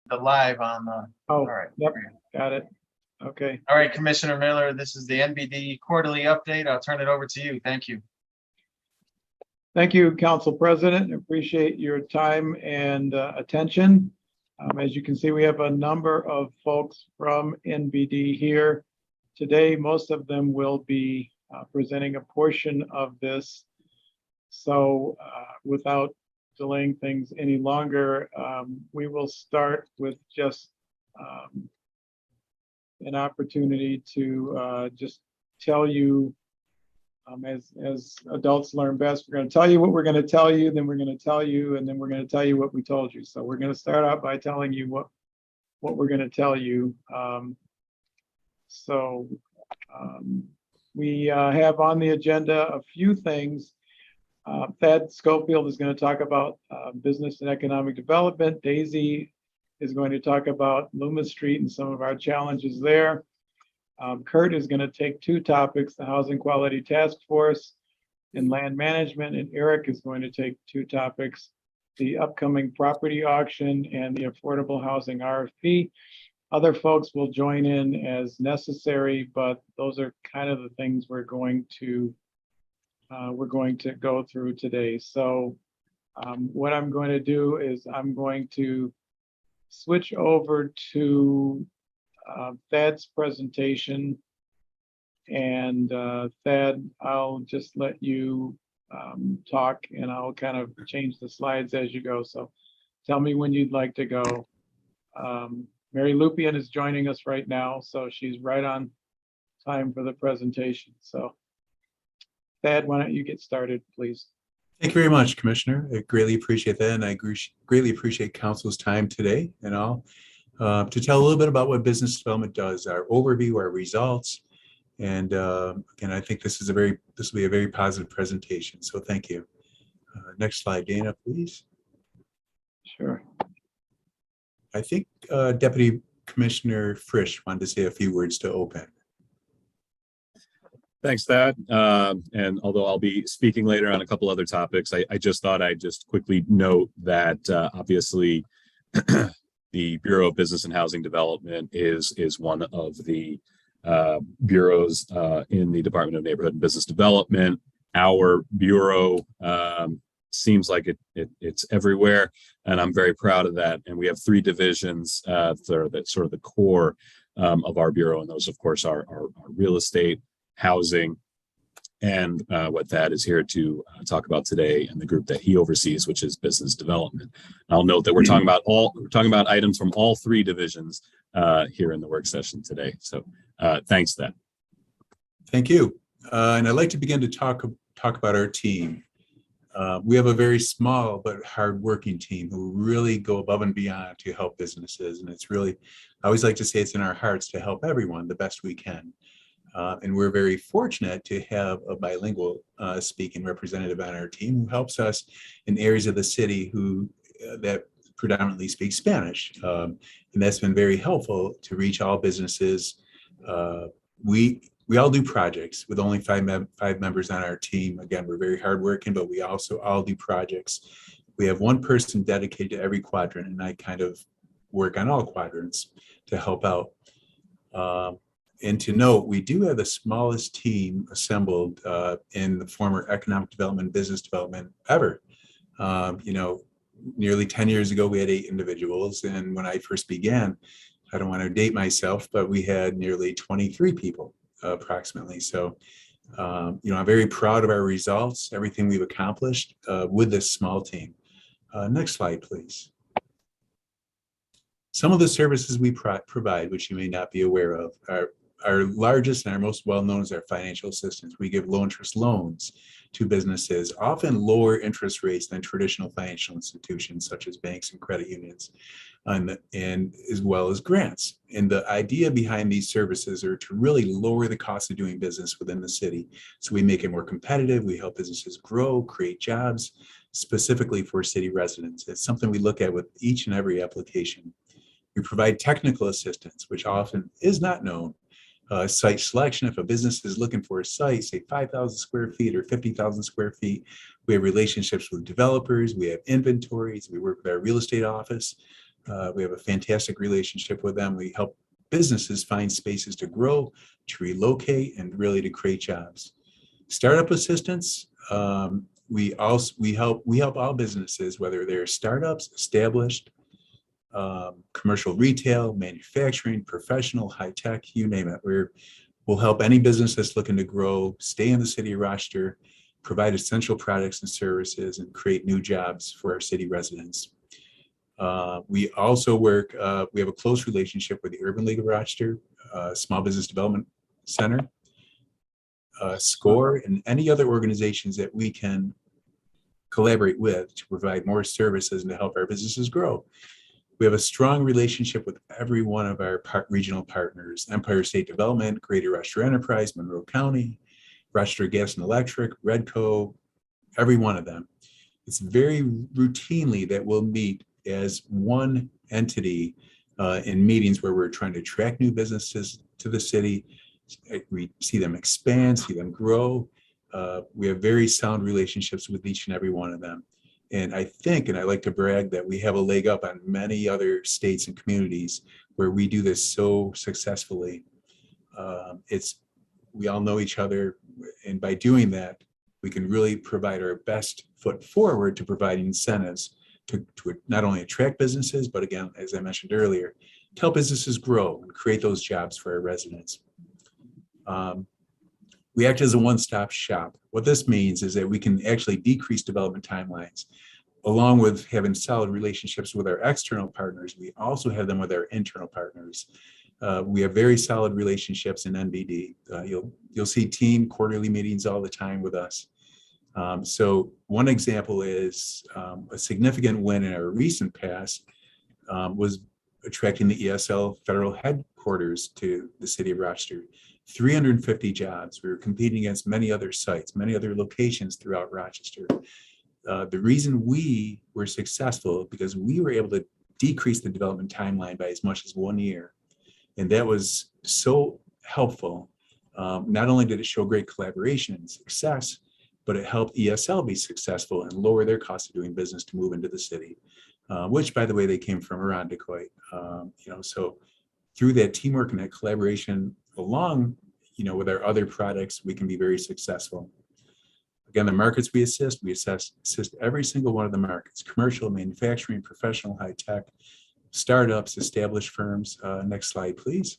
the live on the. Oh, All right. yep, got it. Okay. All right, Commissioner Miller, this is the NBD quarterly update. I'll turn it over to you. Thank you. Thank you, Council President. Appreciate your time and attention. As you can see, we have a number of folks from NBD here today. Most of them will be presenting a portion of this. So without delaying things any longer, we will start with just an opportunity to just tell you, as adults learn best, we're going to tell you what we're going to tell you, then we're going to tell you, and then we're going to tell you what we told you. So we're going to start out by telling you what we're going to tell you. We have on the agenda a few things. Thad Schofield is going to talk about business and economic development. Daisy is going to talk about Loomis Street and some of our challenges there. Kurt is going to take two topics, the Housing Quality Task Force and land management, and Eric is going to take two topics, the upcoming property auction and the affordable housing RFP. Other folks will join in as necessary, but those are kind of the things we're going to go through today. So what I'm going to do is I'm going to switch over to Thad's presentation, and Thad, I'll just let you talk, and I'll kind of change the slides as you go. So tell me when you'd like to go. Mary Lupian is joining us right now, so she's right on time for the presentation. So Thad, why don't you get started, please? Thank you very much, Commissioner. I greatly appreciate that, and I greatly appreciate Council's time today and all to tell a little bit about what business development does, our overview, our results, and again, I think this will be a very positive presentation. So thank you. Next slide, Dana, please. Sure. I think Deputy Commissioner Frisch wanted to say a few words to open. Thanks, Thad. And although I'll be speaking later on a couple other topics, I just thought I'd just quickly note that obviously the Bureau of Business and Housing Development is one of the bureaus in the Department of Neighborhood and Business Development. Our bureau seems like it's everywhere, and I'm very proud of that. And we have three divisions that are sort of the core of our bureau, and those, of course, are real estate, housing, and what Thad is here to talk about today, and the group that he oversees, which is business development. I'll note that we're talking about items from all three divisions here in the work session today. So thanks, Thad. Thank you. And I'd like to begin to talk about our team. We have a very small but hardworking team who really go above and beyond to help businesses, and it's really, I always like to say, it's in our hearts to help everyone the best we can. And we're very fortunate to have a bilingual speaking representative on our team who helps us in areas of the city that predominantly speak Spanish. And that's been very helpful to reach all businesses. We all do projects with only five members on our team. Again, we're very hardworking, but we also all do projects. We have one person dedicated to every quadrant, and I kind of work on all quadrants to help out. And to note, we do have the smallest team assembled in the former economic development, business development ever. Nearly 10 years ago, we had 8 individuals. And when I first began, I don't want to date myself, but we had nearly 23 people approximately. So, I'm very proud of our results, everything we've accomplished with this small team. Next slide, please. Some of the services we provide, which you may not be aware of, are our largest and our most well-known is our financial assistance. We give low-interest loans to businesses, often lower interest rates than traditional financial institutions such as banks and credit unions, and as well as grants. And the idea behind these services are to really lower the cost of doing business within the city. So we make it more competitive. We help businesses grow, create jobs, specifically for city residents. It's something we look at with each and every application. We provide technical assistance, which often is not known. Site selection, if a business is looking for a site, say 5,000 square feet or 50,000 square feet, we have relationships with developers, we have inventories, we work with our real estate office We have a fantastic relationship with them. We help businesses find spaces to grow, to relocate, and really to create jobs. Startup assistance, we help all businesses, whether they're startups, established, commercial retail, manufacturing, professional, high tech, you name it. We'll help any business that's looking to grow, stay in the city of Rochester, provide essential products and services, and create new jobs for our city residents. We also work, we have a close relationship with the Urban League of Rochester, Small Business Development Center, SCORE, and any other organizations that we can collaborate with to provide more services and to help our businesses grow. We have a strong relationship with every one of our regional partners: Empire State Development, Greater Rochester Enterprise, Monroe County, Rochester Gas and Electric, Redco, every one of them. It's very routinely that we'll meet as one entity in meetings where we're trying to attract new businesses to the city. We see them expand, see them grow. We have very sound relationships with each and every one of them. And I think, and I like to brag, that we have a leg up on many other states and communities where we do this so successfully. We all know each other, and by doing that, we can really provide our best foot forward to provide incentives to not only attract businesses, but again, as I mentioned earlier, to help businesses grow and create those jobs for our residents. We act as a one-stop shop. What this means is that we can actually decrease development timelines. Along with having solid relationships with our external partners, we also have them with our internal partners. We have very solid relationships in NBD. You'll see team quarterly meetings all the time with us. So one example is a significant win in our recent past was attracting the ESL federal headquarters to the city of Rochester. 350 jobs. We were competing against many other sites, many other locations throughout Rochester. The reason we were successful because we were able to decrease the development timeline by as much as 1 year. And that was so helpful. Not only did it show great collaboration and success, but it helped ESL be successful and lower their cost of doing business to move into the city, which, by the way, they came from around Decoit. So through that teamwork and that collaboration along, with our other products, we can be very successful. Again, the markets we assist every single one of the markets: commercial, manufacturing, professional, high tech, startups, established firms. Next slide, please.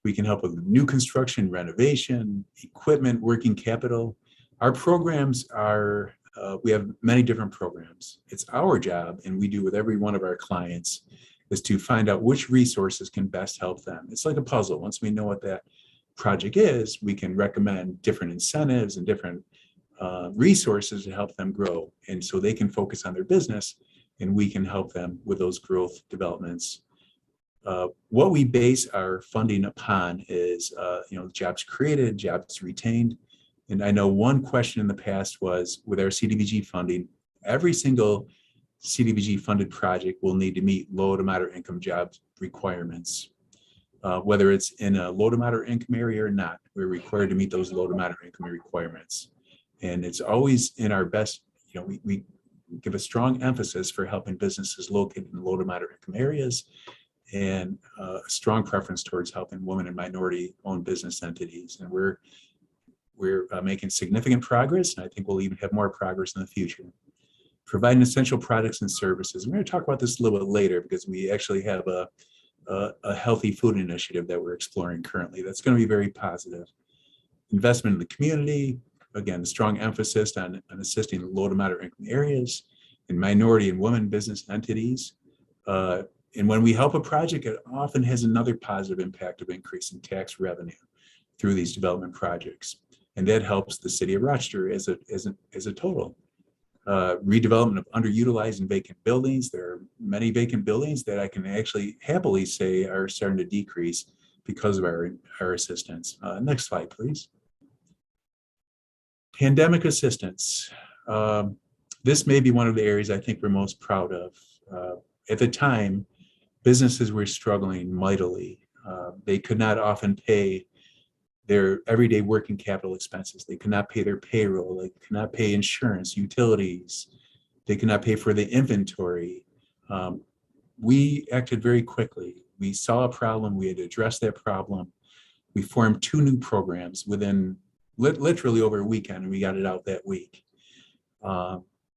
We can help with new construction, renovation, equipment, working capital. Our programs are, we have many different programs. It's our job, and we do with every one of our clients, is to find out which resources can best help them. It's like a puzzle. Once we know what that project is, we can recommend different incentives and different resources to help them grow. And so they can focus on their business, and we can help them with those growth developments. What we base our funding upon is, jobs created, jobs retained. And I know one question in the past was, with our CDBG funding, every single CDBG funded project will need to meet low to moderate income job requirements. Whether it's in a low to moderate income area or not, we're required to meet those low to moderate income requirements. And it's always in our best, we give a strong emphasis for helping businesses located in low to moderate income areas, and a strong preference towards helping women and minority owned business entities. And we're making significant progress, and I think we'll even have more progress in the future. Providing essential products and services. We're going to talk about this a little bit later because we actually have a healthy food initiative that we're exploring currently that's going to be very positive. Investment in the community, again, a strong emphasis on assisting low to moderate income areas and minority and women business entities. And when we help a project, it often has another positive impact of increasing tax revenue through these development projects. And that helps the city of Rochester as a total. Redevelopment of underutilized and vacant buildings. There are many vacant buildings that I can actually happily say are starting to decrease because of our assistance. Next slide, please. Pandemic assistance. This may be one of the areas I think we're most proud of. At the time, businesses were struggling mightily. They could not often pay their everyday working capital expenses. They could not pay their payroll. They could not pay insurance, utilities. They could not pay for the inventory. we acted very quickly. We saw a problem, we had to address that problem. We formed 2 new programs within literally over a weekend, and we got it out that week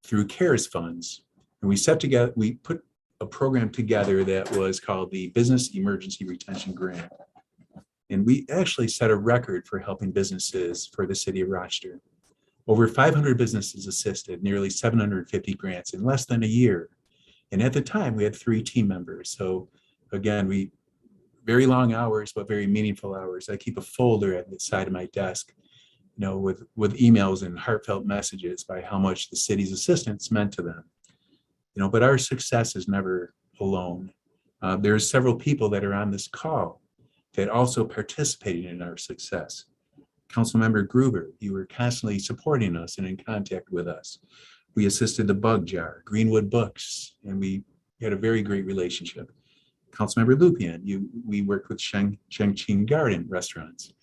through CARES funds. And we put a program together that was called the Business Emergency Retention Grant. And we actually set a record for helping businesses for the city of Rochester. Over 500 businesses assisted, nearly 750 grants in less than a year. And at the time, we had 3 team members. So again, very long hours, but very meaningful hours. I keep a folder at the side of my desk, with emails and heartfelt messages by how much the city's assistance meant to them. But our success is never alone. There's several people that are on this call that also participated in our success. Councilmember Gruber, you were constantly supporting us and in contact with us. We assisted the Bug Jar, Greenwood Books, and we had a very great relationship. Councilmember Lupian, we worked with Sheng Qing Garden restaurants.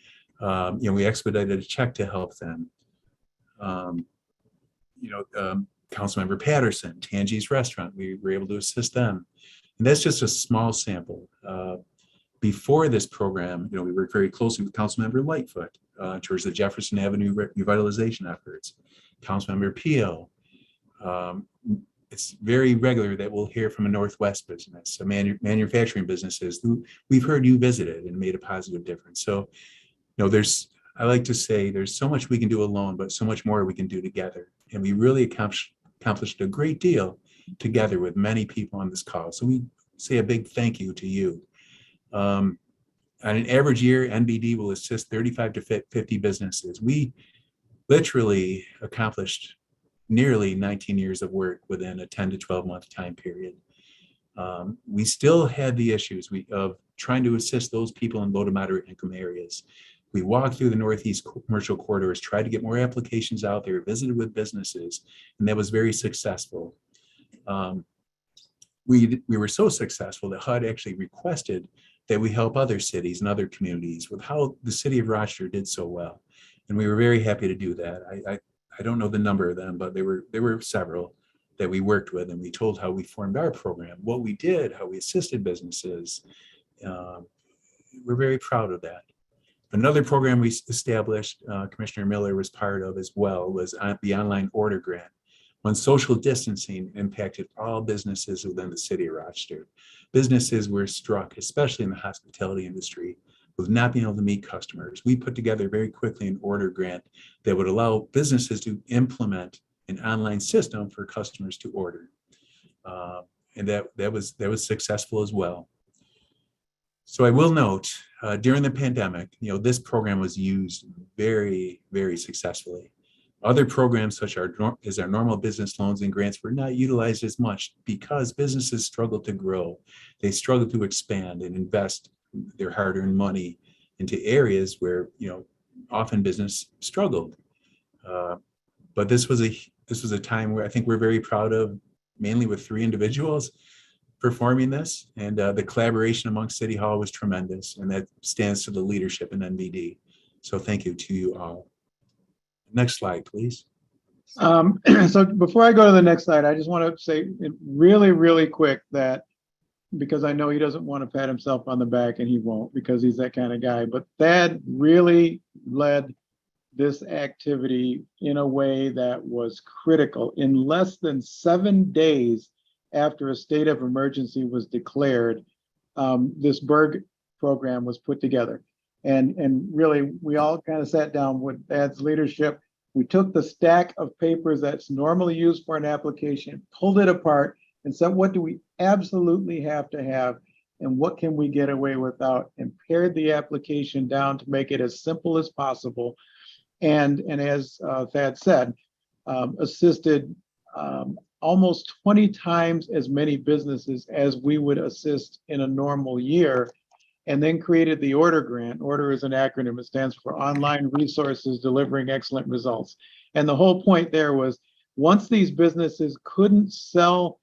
We expedited a check to help them. Councilmember Patterson, Tangi's Restaurant, we were able to assist them. And that's just a small sample. Before this program, we worked very closely with Councilmember Lightfoot towards the Jefferson Avenue revitalization efforts. Councilmember Peel. It's very regular that we'll hear from a Northwest business, manufacturing businesses who we've heard you visited and made a positive difference. So, I like to say there's so much we can do alone, but so much more we can do together. And we really accomplished a great deal together with many people on this call. So we say a big thank you to you. On an average year, NBD will assist 35 to 50 businesses. We literally accomplished nearly 19 years of work within a 10 to 12 month time period. We still had the issues of trying to assist those people in low to moderate income areas. We walked through the Northeast commercial corridors, tried to get more applications out there, visited with businesses, and that was very successful. We were so successful that HUD actually requested that we help other cities and other communities with how the city of Rochester did so well. And we were very happy to do that. I don't know the number of them, but there were several that we worked with, and we told how we formed our program, what we did, how we assisted businesses. We're very proud of that. Another program we established, Commissioner Miller was part of as well, was the online order grant. When social distancing impacted all businesses within the city of Rochester, businesses were struck, especially in the hospitality industry, with not being able to meet customers. We put together very quickly an order grant that would allow businesses to implement an online system for customers to order. And that was successful as well. So I will note, during the pandemic, this program was used very, very successfully. Other programs such as our normal business loans and grants were not utilized as much because businesses struggled to grow. They struggled to expand and invest their hard-earned money into areas where often business struggled. But this was a time where I think we're very proud of, mainly with 3 individuals performing this, and the collaboration among City Hall was tremendous, and that stands to the leadership in NBD. So thank you to you all. Next slide, please. So before I go to the next slide, I just want to say really, really quick that, because I know he doesn't want to pat himself on the back, and he won't because he's that kind of guy, but Thad really led this activity in a way that was critical. In less than 7 days after a state of emergency was declared, this Berg program was put together. And really, we all kind of sat down with Thad's leadership. We took the stack of papers that's normally used for an application, pulled it apart, and said, what do we absolutely have to have, and what can we get away without, and pared the application down to make it as simple as possible. And as Thad said, assisted almost 20 times as many businesses as we would assist in a normal year, and then created the order grant. Order is an acronym. It stands for Online Resources Delivering Excellent Results. And the whole point there was, once these businesses couldn't sell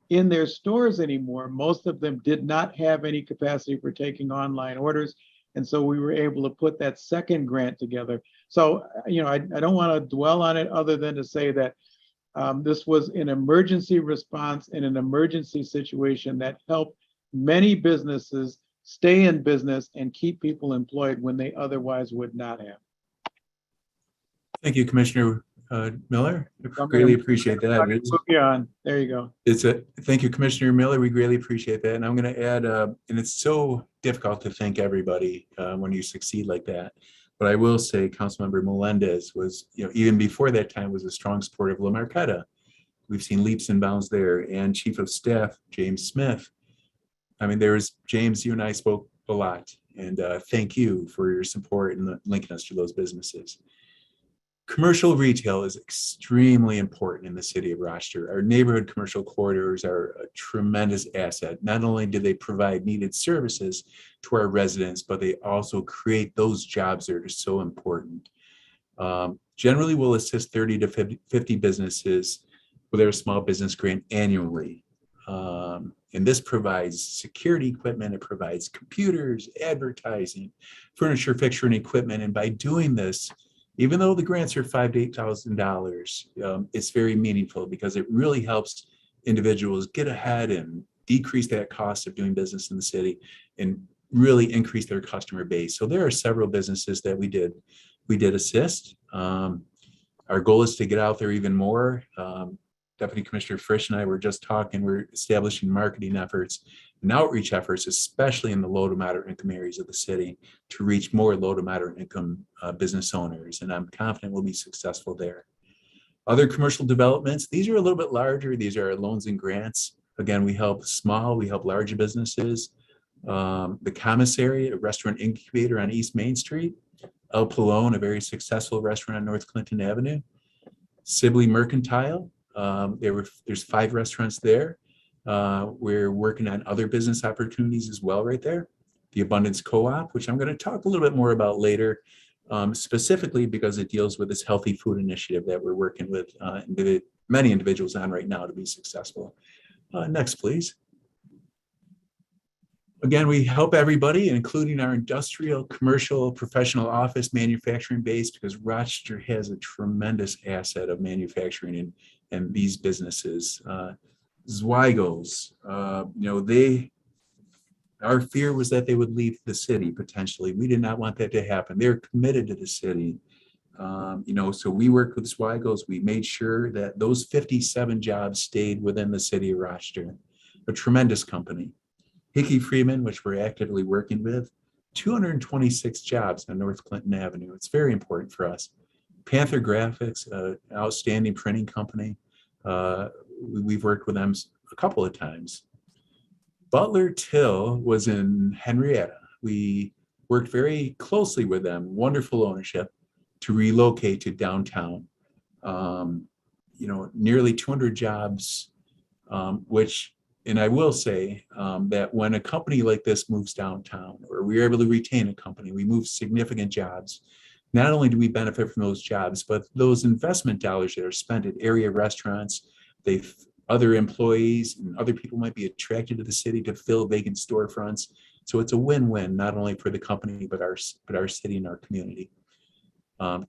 in their stores anymore, most of them did not have any capacity for taking online orders. And so we were able to put that second grant together. So, I don't want to dwell on it other than to say that This was an emergency response in an emergency situation that helped many businesses stay in business and keep people employed when they otherwise would not have. Thank you, Commissioner Miller. I'm Greatly gonna- appreciate that. Move you on. There you go. Thank you, Commissioner Miller. We greatly appreciate that. And I'm going to add, and it's so difficult to thank everybody when you succeed like that. But I will say Councilmember Melendez was, even before that time, was a strong supporter of La Marqueta. We've seen leaps and bounds there. And Chief of Staff, James Smith. I mean, James, you and I spoke a lot. And thank you for your support and linking us to those businesses. Commercial retail is extremely important in the city of Rochester. Our neighborhood commercial corridors are a tremendous asset. Not only do they provide needed services to our residents, but they also create those jobs that are so important. Generally, we'll assist 30 to 50 businesses with their small business grant annually. And this provides security equipment, it provides computers, advertising, furniture, fixture, and equipment. And by doing this, even though the grants are $5,000 to $8,000, it's very meaningful because it really helps individuals get ahead and decrease that cost of doing business in the city and really increase their customer base. So there are several businesses that we did assist. Our goal is to get out there even more. Deputy Commissioner Frisch and I were just talking, we're establishing marketing efforts and outreach efforts, especially in the low to moderate income areas of the city, to reach more low to moderate income business owners. And I'm confident we'll be successful there. Other commercial developments, these are a little bit larger. These are loans and grants. Again, we help larger businesses. The Commissary, a restaurant incubator on East Main Street. El Palone, a very successful restaurant on North Clinton Avenue. Sibley Mercantile. There's 5 restaurants there. We're working on other business opportunities as well right there. The Abundance Co-op, which I'm going to talk a little bit more about later, specifically because it deals with this healthy food initiative that we're working with many individuals on right now to be successful. Next, please. Again, we help everybody, including our industrial, commercial, professional, office, manufacturing base, because Rochester has a tremendous asset of manufacturing and these businesses. Zweigel's, our fear was that they would leave the city potentially. We did not want that to happen. They're committed to the city. So we worked with Zweigel's. We made sure that those 57 jobs stayed within the city of Rochester. A tremendous company. Hickey Freeman, which we're actively working with, 226 jobs on North Clinton Avenue. It's very important for us. Panther Graphics, an outstanding printing company. We've worked with them a couple of times. Butler Till was in Henrietta. We worked very closely with them, wonderful ownership, to relocate to downtown. Nearly 200 jobs, and I will say that when a company like this moves downtown, or we're able to retain a company, we move significant jobs. Not only do we benefit from those jobs, but those investment dollars that are spent at area restaurants, other employees and other people might be attracted to the city to fill vacant storefronts. So it's a win-win, not only for the company, but our city and our community.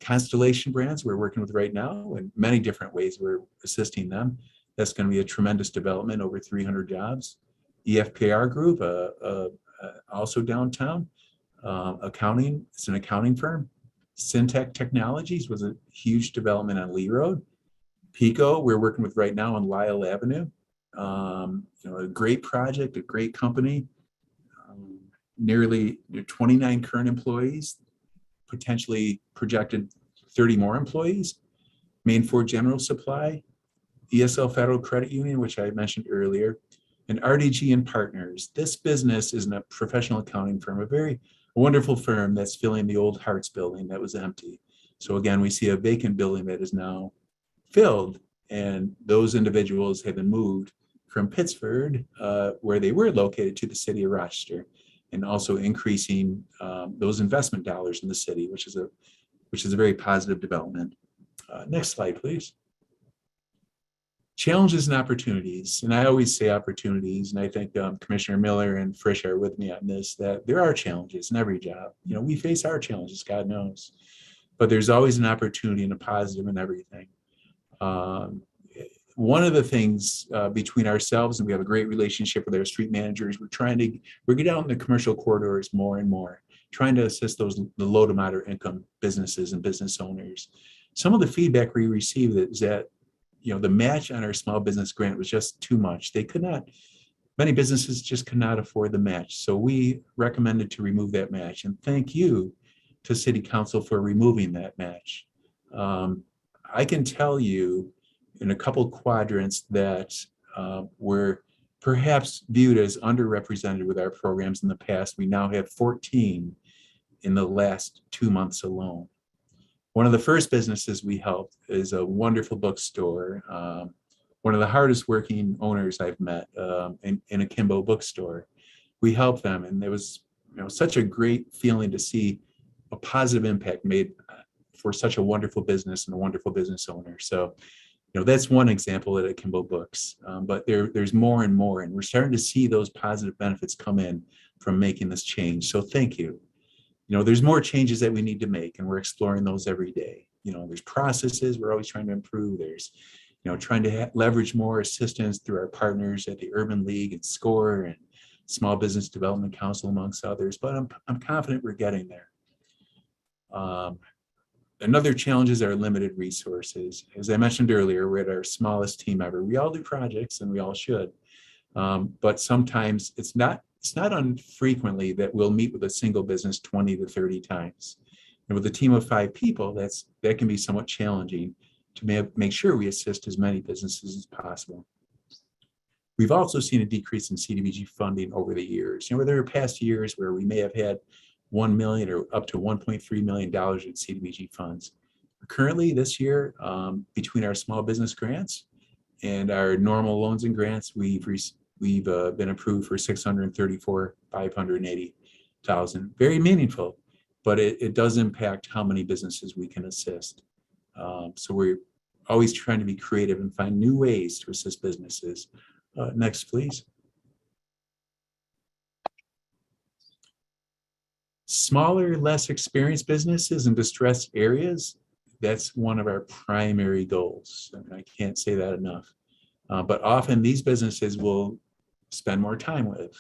Constellation Brands we're working with right now in many different ways. We're assisting them. That's going to be a tremendous development, over 300 jobs. EFKR Group, also downtown, accounting. It's an accounting firm. Syntec Technologies was a huge development on Lee Road. Pico, we're working with right now on Lyle Avenue. A great project, a great company. Nearly 29 current employees, potentially projected 30 more employees. Main Ford General Supply, ESL Federal Credit Union, which I mentioned earlier, and RDG and Partners. This business is a professional accounting firm, a wonderful firm that's filling the old Harts building that was empty. So again, we see a vacant building that is now filled, and those individuals have been moved from Pittsford, where they were located, to the city of Rochester, and also increasing those investment dollars in the city, which is a very positive development. Next slide, please. Challenges and opportunities, and I always say opportunities, and I think Commissioner Miller and Frisch are with me on this, that there are challenges in every job. We face our challenges, God knows, but there's always an opportunity and a positive in everything. one of the things between ourselves, and we have a great relationship with our street managers, we're getting out in the commercial corridors more and more, trying to assist the low to moderate income businesses and business owners. Some of the feedback we received is that, the match on our small business grant was just too much. Many businesses just could not afford the match. So we recommended to remove that match, and thank you to City Council for removing that match. I can tell you in a couple quadrants that were perhaps viewed as underrepresented with our programs in the past. We now have 14 in the last 2 months alone. One of the first businesses we helped is a wonderful bookstore. One of the hardest working owners I've met in a Kimbo bookstore. We helped them, and it was such a great feeling to see a positive impact made for such a wonderful business and a wonderful business owner. So, that's one example at Kimbo Books, but there's more and more, and we're starting to see those positive benefits come in from making this change. So thank you. There's more changes that we need to make, and we're exploring those every day. There's processes we're always trying to improve. There's, trying to leverage more assistance through our partners at the Urban League and SCORE and Small Business Development Council, amongst others, but I'm confident we're getting there. Another challenge is our limited resources. As I mentioned earlier, we're at our smallest team ever. We all do projects, and we all should, but sometimes it's not unfrequently that we'll meet with a single business 20 to 30 times. And with a team of 5 people, that can be somewhat challenging to make sure we assist as many businesses as possible. We've also seen a decrease in CDBG funding over the years. There are past years where we may have had $1 million or up to $1.3 million in CDBG funds. Currently this year, between our small business grants and our normal loans and grants, we've been approved for $634,580,000. Very meaningful, but it does impact how many businesses we can assist. So we're always trying to be creative and find new ways to assist businesses. Next, please. Smaller, less experienced businesses in distressed areas, that's one of our primary goals. I can't say that enough. But often these businesses will spend more time with.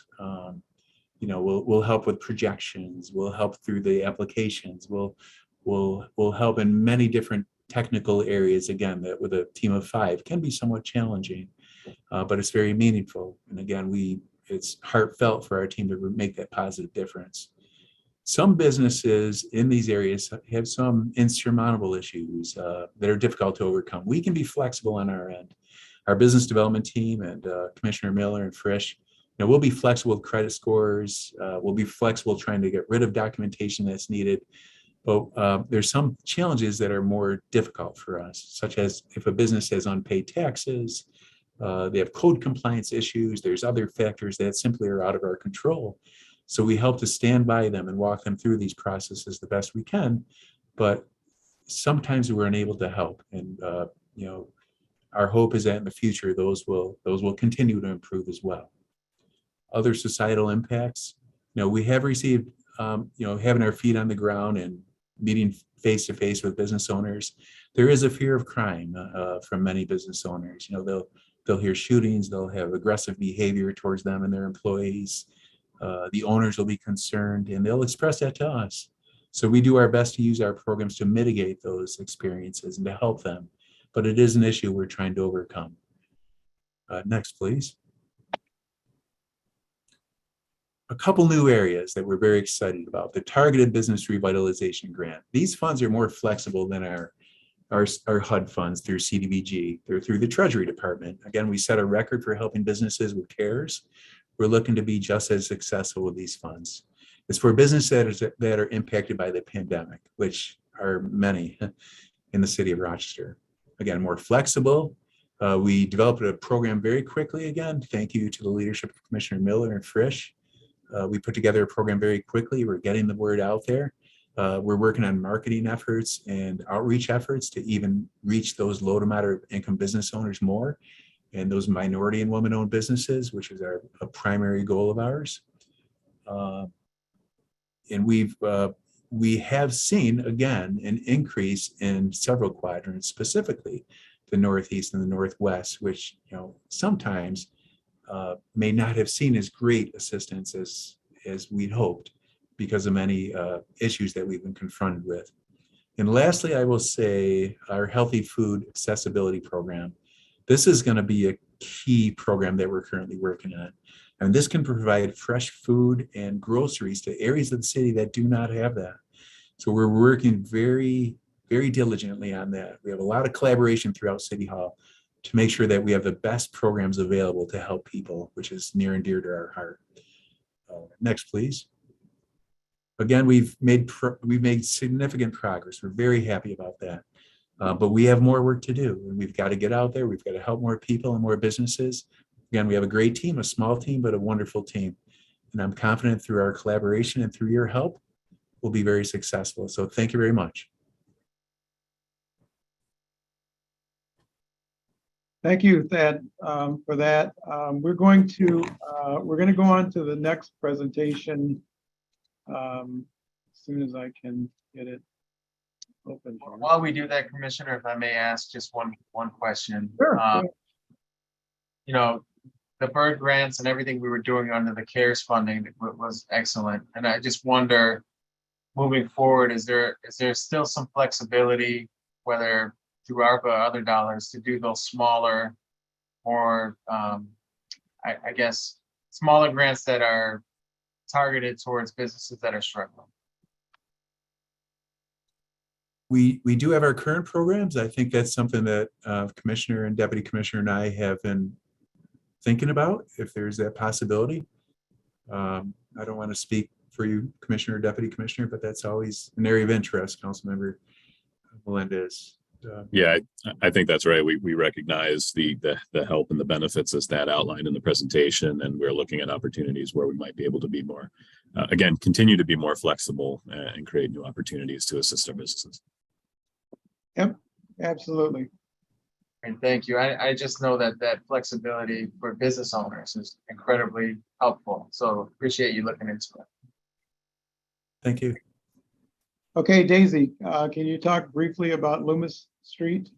We'll help with projections. We'll help through the applications. We'll help in many different technical areas. Again, that with a team of 5 can be somewhat challenging, but it's very meaningful. And again, it's heartfelt for our team to make that positive difference. Some businesses in these areas have some insurmountable issues that are difficult to overcome. We can be flexible on our end. Our business development team and Commissioner Miller and Frisch, we'll be flexible with credit scores. We'll be flexible trying to get rid of documentation that's needed. But there's some challenges that are more difficult for us, such as if a business has unpaid taxes, they have code compliance issues, there's other factors that simply are out of our control. So we help to stand by them and walk them through these processes the best we can, but sometimes we're unable to help. And our hope is that in the future, those will continue to improve as well. Other societal impacts, we have received, having our feet on the ground and meeting face to face with business owners. There is a fear of crime from many business owners. They'll hear shootings, they'll have aggressive behavior towards them and their employees. The owners will be concerned, and they'll express that to us. So we do our best to use our programs to mitigate those experiences and to help them. But it is an issue we're trying to overcome. Next, please. A couple new areas that we're very excited about. The Targeted Business Revitalization Grant. These funds are more flexible than our HUD funds through CDBG. They're through the Treasury Department. Again, we set a record for helping businesses with CARES. We're looking to be just as successful with these funds. It's for businesses that are impacted by the pandemic, which are many in the city of Rochester. Again, more flexible. We developed a program very quickly. Again, thank you to the leadership of Commissioner Miller and Frisch. We put together a program very quickly. We're getting the word out there. We're working on marketing efforts and outreach efforts to even reach those low to moderate income business owners more, and those minority and woman-owned businesses, which is a primary goal of ours. And we have seen, again, an increase in several quadrants, specifically the Northeast and the Northwest, which, sometimes may not have seen as great assistance as we'd hoped because of many issues that we've been confronted with. And lastly, I will say our healthy food accessibility program. This is going to be a key program that we're currently working on. And this can provide fresh food and groceries to areas of the city that do not have that. So we're working very, very diligently on that. We have a lot of collaboration throughout City Hall to make sure that we have the best programs available to help people, which is near and dear to our heart. Next, please. Again, we've made significant progress. We're very happy about that. But we have more work to do, and we've got to get out there. We've got to help more people and more businesses. Again, we have a great team, a small team, but a wonderful team. And I'm confident through our collaboration and through your help, we'll be very successful. So thank you very much. Thank you, Thad, for that. We're going to go on to the next presentation as soon as I can get it open. While we do that, Commissioner, if I may ask just one question. Sure. The bird grants and everything we were doing under the CARES funding was excellent. And I just wonder, moving forward, is there still some flexibility, whether through ARPA or other dollars, to do those smaller, more, I guess, smaller grants that are targeted towards businesses that are struggling? We do have our current programs. I think that's something that Commissioner and Deputy Commissioner and I have been thinking about, if there's that possibility. I don't want to speak for you, Commissioner or Deputy Commissioner, but that's always an area of interest, Councilmember Melendez. Yeah, I think that's right. We recognize the help and the benefits as that outlined in the presentation, and we're looking at opportunities where we might be able to be more, again, continue to be more flexible and create new opportunities to assist our businesses. Yep, absolutely. And thank you. I just know that flexibility for business owners is incredibly helpful. So appreciate you looking into it. Thank you. Okay, Daisy, can you talk briefly about Loomis Street?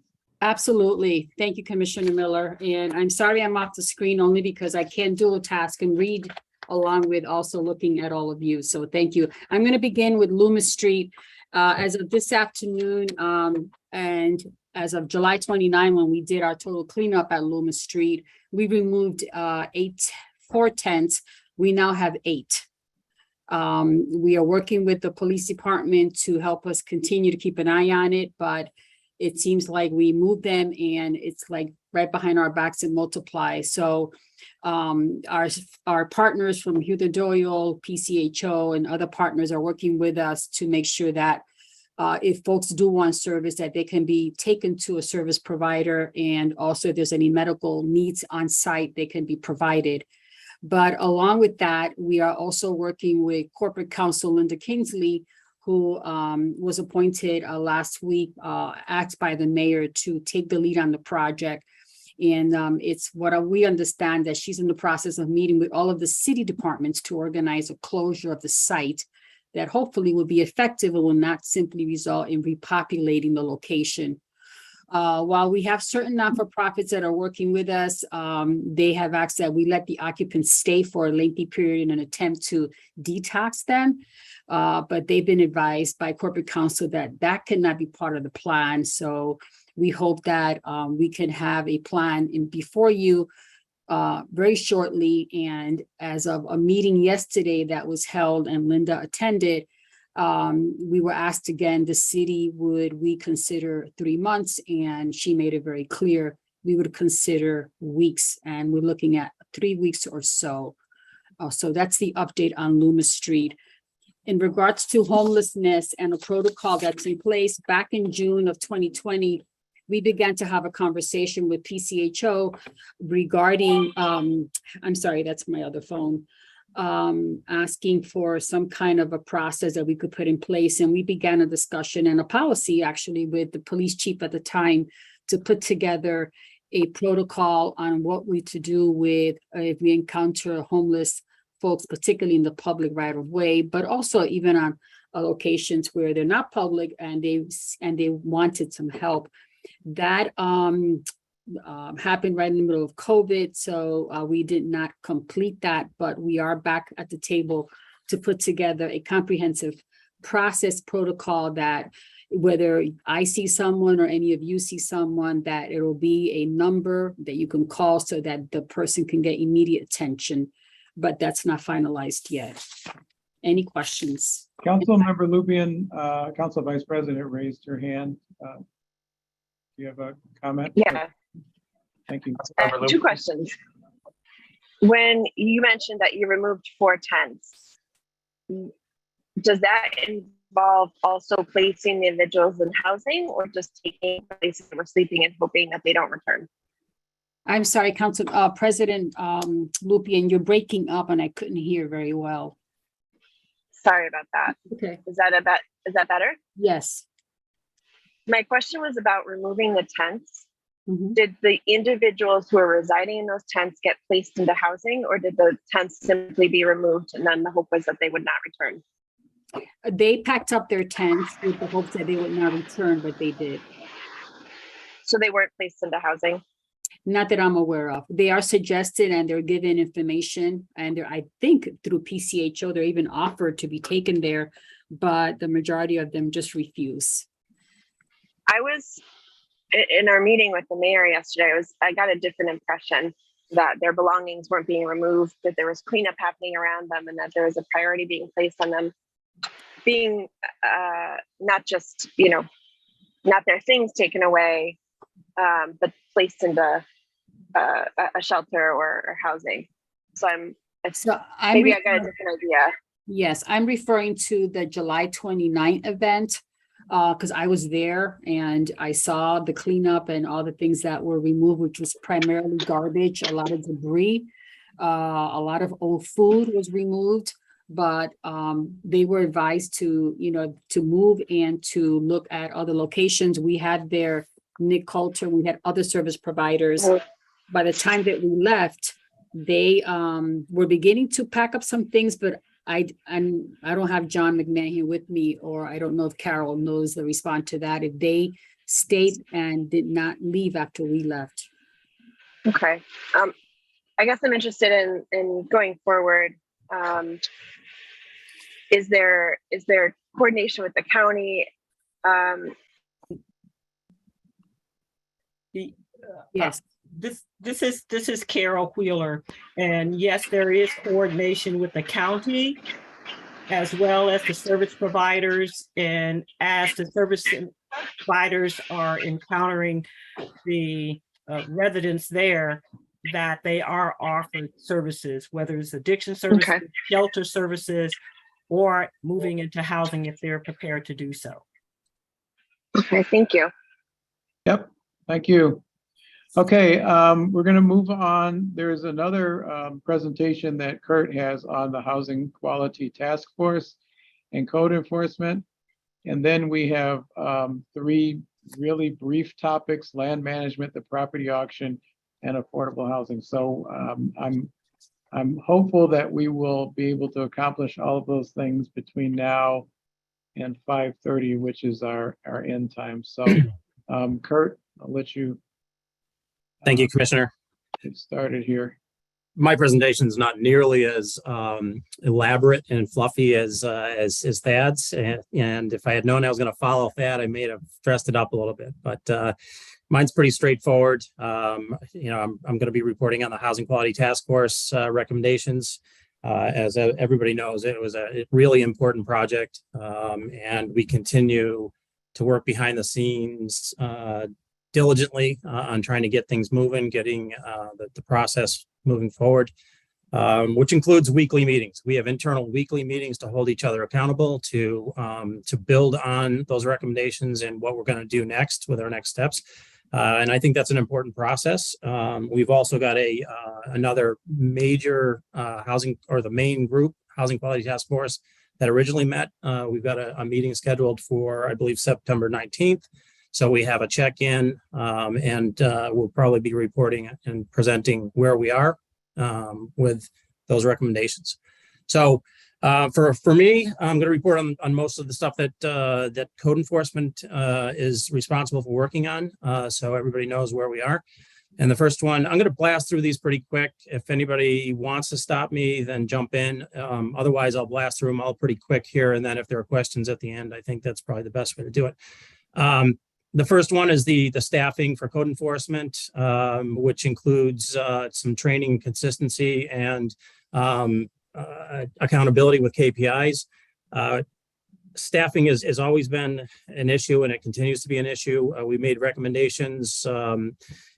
Absolutely. Thank you, Commissioner Miller. And I'm sorry I'm off the screen only because I can't do a task and read along with also looking at all of you. So thank you. I'm going to begin with Loomis Street. As of this afternoon and as of July 29, when we did our total cleanup at Loomis Street, we removed 4 tents. We now have 8. We are working with the police department to help us continue to keep an eye on it, but it seems like we moved them and it's like right behind our backs and multiply. So our partners from Hugh Doyle, PCHO, and other partners are working with us to make sure that if folks do want service, that they can be taken to a service provider, and also if there's any medical needs on site, they can be provided. But along with that, we are also working with Corporate Counsel Linda Kingsley, who was appointed last week, asked by the mayor to take the lead on the project. And it's what we understand that she's in the process of meeting with all of the city departments to organize a closure of the site that hopefully will be effective and will not simply result in repopulating the location. While we have certain not-for-profits that are working with us, they have asked that we let the occupants stay for a lengthy period in an attempt to detox them. But they've been advised by corporate counsel that that cannot be part of the plan. So we hope that we can have a plan before you very shortly. And as of a meeting yesterday that was held and Linda attended, we were asked again, the city, would we consider 3 months? And she made it very clear we would consider weeks, and we're looking at 3 weeks or so. So that's the update on Loomis Street. In regards to homelessness and a protocol that's in place, back in June of 2020, we began to have a conversation with PCHO regarding, I'm sorry, that's my other phone, asking for some kind of a process that we could put in place. And we began a discussion and a policy actually with the police chief at the time to put together a protocol on what we to do with if we encounter homeless folks, particularly in the public right of way, but also even on locations where they're not public and they wanted some help. That happened right in the middle of COVID, so we did not complete that, but we are back at the table to put together a comprehensive process protocol that whether I see someone or any of you see someone, that it'll be a number that you can call so that the person can get immediate attention, but that's not finalized yet. Any questions? Councilmember Lupian, Council Vice President raised her hand. Do you have a comment? Yeah, Thank you. two questions. When you mentioned that you removed 4 tents, does that involve also placing the individuals in housing, or just taking places that we're sleeping and hoping that they don't return? I'm sorry, Council President Lupian, you're breaking up and I couldn't hear very well. Sorry about that. Okay. Is that better? Yes. My question was about removing the tents. Mhm. Did the individuals who are residing in those tents get placed into housing, or did the tents simply be removed and then the hope was that they would not return? They packed up their tents with the hopes that they would not return, but they did. So they weren't placed into housing? Not that I'm aware of. They are suggested and they're given information, and they're, I think through PCHO, they're even offered to be taken there, but the majority of them just refuse. I was in our meeting with the mayor yesterday. I got a different impression that their belongings weren't being removed, that there was cleanup happening around them, and that there was a priority being placed on them being not just, not their things taken away, but placed into a shelter or housing. So maybe I got a different idea. Yes, I'm referring to the July 29th event, because I was there and I saw the cleanup and all the things that were removed, which was primarily garbage, a lot of debris, a lot of old food was removed, but they were advised to, to move and to look at other locations. We had there Nick Coulter, we had other service providers. By the time that we left, they were beginning to pack up some things, but I don't have John McMahon here with me, or I don't know if Carol knows the response to that, if they stayed and did not leave after we left. Okay. I guess I'm interested in going forward. Is there coordination with the county? Yes. This is Carol Wheeler, and yes, there is coordination with the county as well as the service providers, and as the service providers are encountering the residents there, that they are offered services, whether it's addiction services, Okay. shelter services, or moving into housing if they're prepared to do so. Okay, thank you. Yep, thank you. Okay, we're going to move on. There's another presentation that Kurt has on the Housing Quality Task Force and code enforcement. And then we have 3 really brief topics: land management, the property auction, and affordable housing. So I'm hopeful that we will be able to accomplish all of those things between now and 5:30, which is our end time. So Kurt, I'll let you. Thank you, Commissioner. Get started here. My presentation is not nearly as elaborate and fluffy as Thad's, and if I had known I was going to follow Thad, I may have dressed it up a little bit. But mine's pretty straightforward. I'm going to be reporting on the Housing Quality Task Force recommendations. As everybody knows, it was a really important project, and we continue to work behind the scenes diligently on trying to get things moving, getting the process moving forward, which includes weekly meetings. We have internal weekly meetings to hold each other accountable, to build on those recommendations and what we're going to do next with our next steps. And I think that's an important process. We've also got another major the main group, Housing Quality Task Force, that originally met. We've got a meeting scheduled for, I believe, September 19th. So we have a check-in, and we'll probably be reporting and presenting where we are with those recommendations. So For me, I'm going to report on most of the stuff that that code enforcement is responsible for working on, so everybody knows where we are. And the first one, I'm going to blast through these pretty quick. If anybody wants to stop me, then jump in. Otherwise, I'll blast through them all pretty quick here. And then if there are questions at the end, I think that's probably the best way to do it. The first one is the staffing for code enforcement, which includes some training, consistency, and accountability with KPIs. Staffing has always been an issue, and it continues to be an issue. We made recommendations,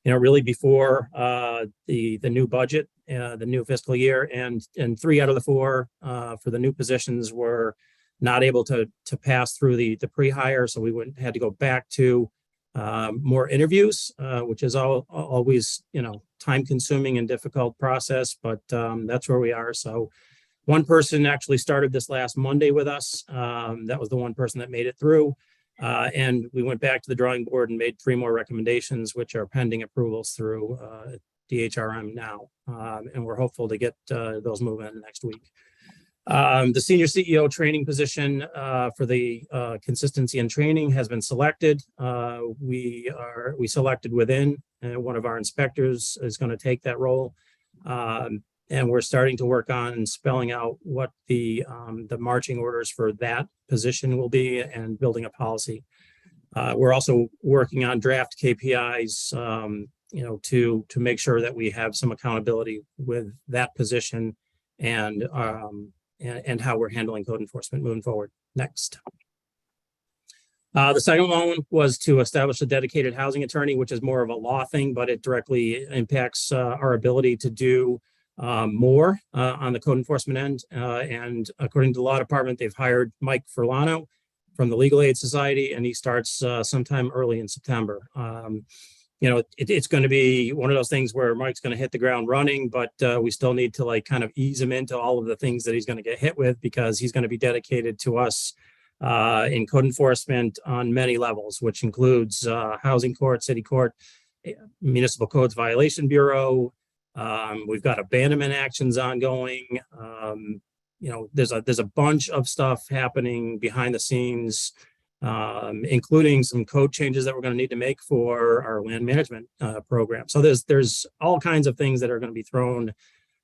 really before the new budget, the new fiscal year, and 3 out of the 4 for the new positions were not able to pass through the pre-hire, so we had to go back to more interviews, which is always time-consuming and difficult process, but that's where we are. So one person actually started this last Monday with us. That was the one person that made it through. And we went back to the drawing board and made 3 more recommendations, which are pending approvals through DHRM now. And we're hopeful to get those moving in next week. The senior CEO training position for the consistency and training has been selected. We selected within, and one of our inspectors is going to take that role. And we're starting to work on spelling out what the marching orders for that position will be and building a policy. We're also working on draft KPIs, to make sure that we have some accountability with that position and how we're handling code enforcement moving forward. Next. The second one was to establish a dedicated housing attorney, which is more of a law thing, but it directly impacts our ability to do more on the code enforcement end. And according to the law department, they've hired Mike Furlano from the Legal Aid Society, and he starts sometime early in September. It's going to be one of those things where Mike's going to hit the ground running, but we still need to kind of ease him into all of the things that he's going to get hit with, because he's going to be dedicated to us in code enforcement on many levels, which includes housing court, city court, municipal codes violation bureau. We've got abandonment actions ongoing. There's a bunch of stuff happening behind the scenes, including some code changes that we're going to need to make for our land management program. So there's all kinds of things that are going to be thrown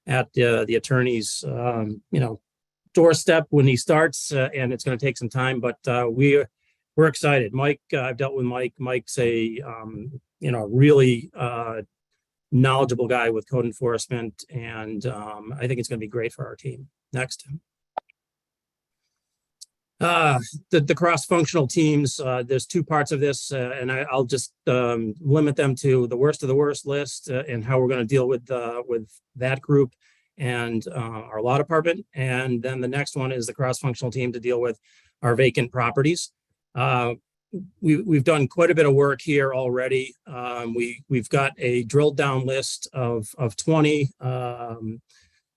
at the attorney's doorstep when he starts, and it's going to take some time, but we're excited. Mike, I've dealt with Mike. Mike's a really knowledgeable guy with code enforcement, and I think it's going to be great for our team. Next. The cross-functional teams, there's 2 parts of this, and I'll just limit them to the worst of the worst list and how we're going to deal with that group and our law department. And then the next one is the cross-functional team to deal with our vacant properties. We've done quite a bit of work here already. We've got a drilled down list of 20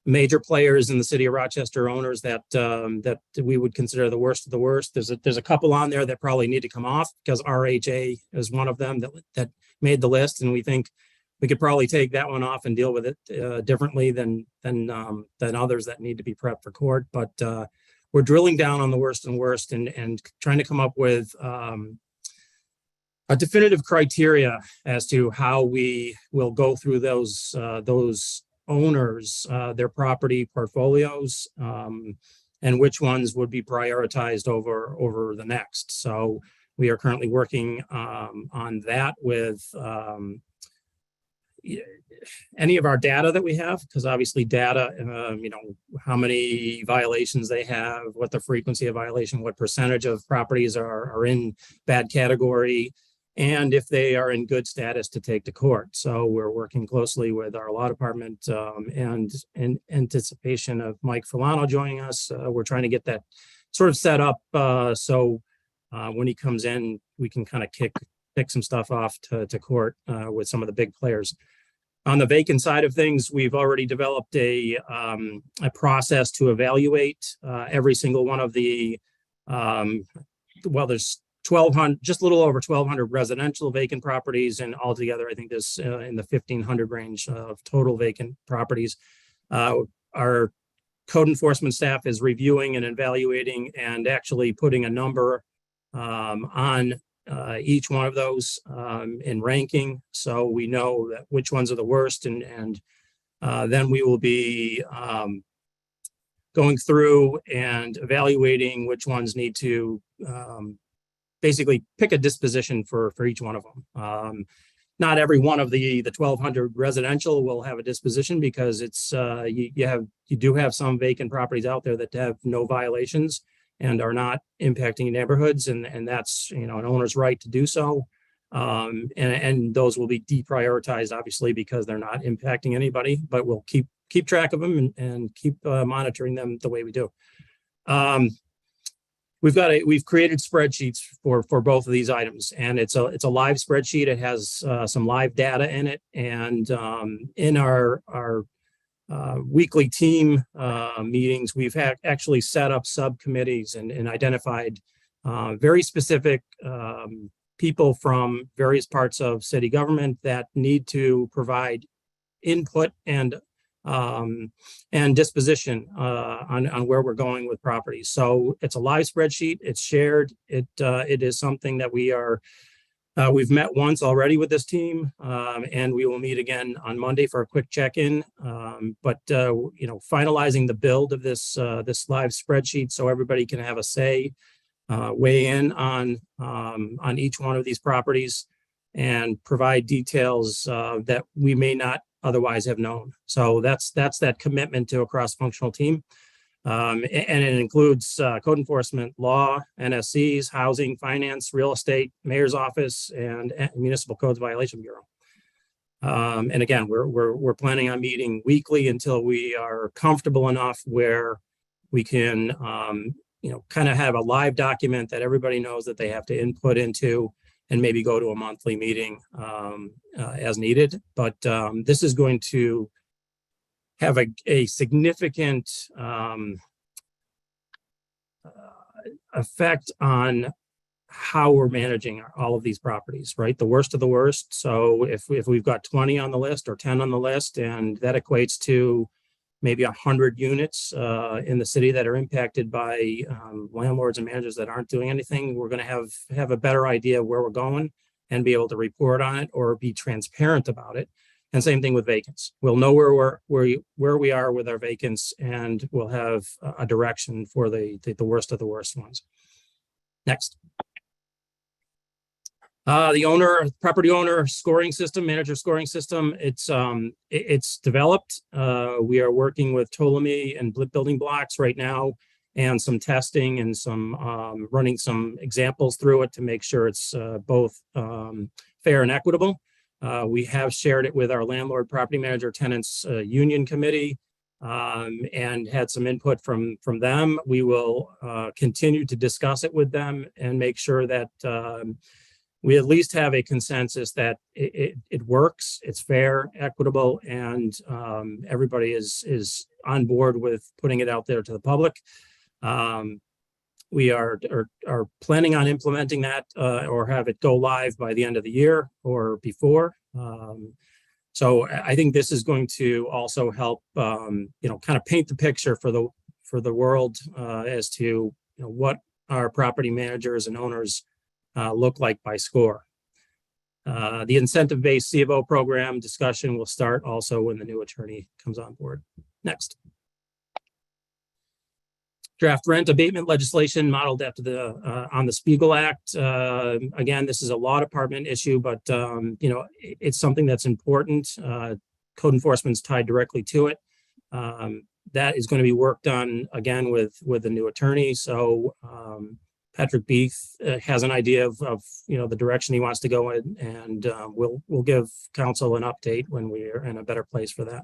major players in the city of Rochester, owners that we would consider the worst of the worst. There's a couple on there that probably need to come off, because RHA is one of them that made the list, and we think we could probably take that one off and deal with it differently than others that need to be prepped for court. But we're drilling down on the worst and worst and trying to come up with a definitive criteria as to how we will go through those owners, their property portfolios, and which ones would be prioritized over the next. So we are currently working on that with any of our data that we have, because obviously data, how many violations they have, what the frequency of violation, what percentage of properties are in bad category, and if they are in good status to take to court. So we're working closely with our law department, and in anticipation of Mike Furlano joining us, we're trying to get that sort of set up so when he comes in, we can kind of kick some stuff off to court with some of the big players. On the vacant side of things, we've already developed a process to evaluate every single one of the, there's 1,200, just a little over 1,200 residential vacant properties, and altogether, I think there's in the 1,500 range of total vacant properties. Our code enforcement staff is reviewing and evaluating and actually putting a number on each one of those in ranking. So we know that which ones are the worst, and then we will be going through and evaluating which ones need to basically pick a disposition for each one of them. Not every one of the 1,200 residential will have a disposition, because it's you do have some vacant properties out there that have no violations and are not impacting neighborhoods, and that's, you know, an owner's right to do so. And those will be deprioritized, obviously, because they're not impacting anybody, but we'll keep track of them and keep monitoring them the way we do. We've created spreadsheets for both of these items, and it's a live spreadsheet. It has some live data in it, and in our weekly team meetings, we've actually set up subcommittees and identified very specific people from various parts of city government that need to provide input and disposition on where we're going with properties. So it's a live spreadsheet. It's shared. It is something that we've met once already with this team, and we will meet again on Monday for a quick check-in. But you know, finalizing the build of this live spreadsheet so everybody can have a say, weigh in on each one of these properties, and provide details that we may not otherwise have known. So that's that commitment to a cross-functional team. And it includes code enforcement, law, NSCs, housing, finance, real estate, mayor's office, and municipal codes violation bureau. And again, we're planning on meeting weekly until we are comfortable enough where we can, you know, kind of have a live document that everybody knows that they have to input into, and maybe go to a monthly meeting as needed. But this is going to have a significant effect on how we're managing all of these properties, right? The worst of the worst. So if we've got 20 on the list or 10 on the list, and that equates to maybe 100 units in the city that are impacted by landlords and managers that aren't doing anything, we're going to have a better idea of where we're going and be able to report on it or be transparent about it. And same thing with vacants. We'll know where we are with our vacants, and we'll have a direction for the worst of the worst ones. Next. The property owner scoring system, manager scoring system, it's developed. We are working with Ptolemy and building blocks right now, and some testing and some running some examples through it to make sure it's both fair and equitable. We have shared it with our landlord, property manager, tenants union committee, and had some input from them. We will continue to discuss it with them and make sure that we at least have a consensus that it works, it's fair, equitable, and everybody is on board with putting it out there to the public. We are planning on implementing that or have it go live by the end of the year or before. So I think this is going to also help, you know, kind of paint the picture for the world as to, you know, what our property managers and owners look like by score. The incentive-based C of O program discussion will start also when the new attorney comes on board. Next. Draft rent abatement legislation modeled after on the Spiegel Act. Again, this is a law department issue, but you know, it's something that's important. Code enforcement's tied directly to it. That is going to be worked on again with the new attorney. So Patrick Beef has an idea of you know, the direction he wants to go in, and we'll give council an update when we're in a better place for that.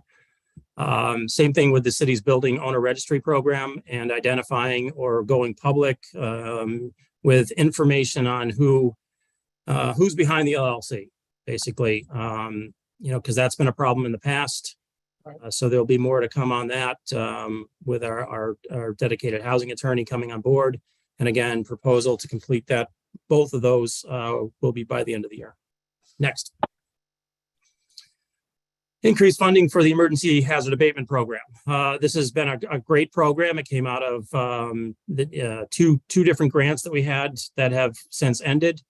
Same thing with the city's building owner registry program and identifying or going public with information on who's behind the LLC, basically, you know, because that's been a problem in the past. So there'll be more to come on that with our dedicated housing attorney coming on board. And again, proposal to complete that. Both of those will be by the end of the year. Next. increased funding for the Emergency Hazard Abatement Program. This has been a great program. It came out of two different grants that we had that have since ended.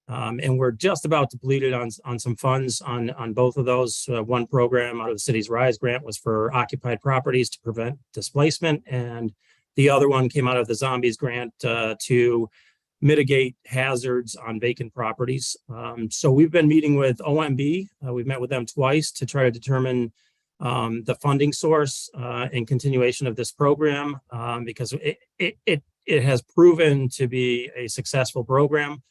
And we're just about depleted on some funds on both of those. One program out of the city's RISE grant was for occupied properties to prevent displacement. And the other one came out of the Zombies grant to mitigate hazards on vacant properties. So we've been meeting with OMB. We've met with them twice to try to determine the funding source and continuation of this program because it has proven to be a successful program,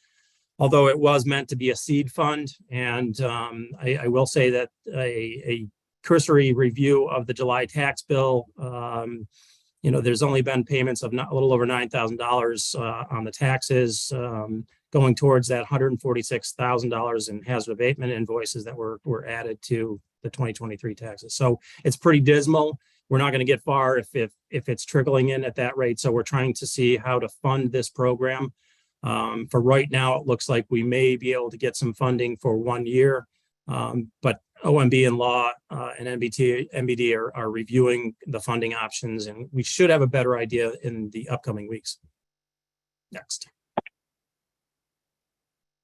although it was meant to be a seed fund. And I will say that a cursory review of the July tax bill, there's only been payments of a little over $9,000 on the taxes, going towards that $146,000 in hazard abatement invoices that were added to the 2023 taxes. So it's pretty dismal. We're not going to get far if it's trickling in at that rate. So we're trying to see how to fund this program. For right now, it looks like we may be able to get some funding for 1 year, but OMB and Law and NBD are reviewing the funding options, and we should have a better idea in the upcoming weeks. Next.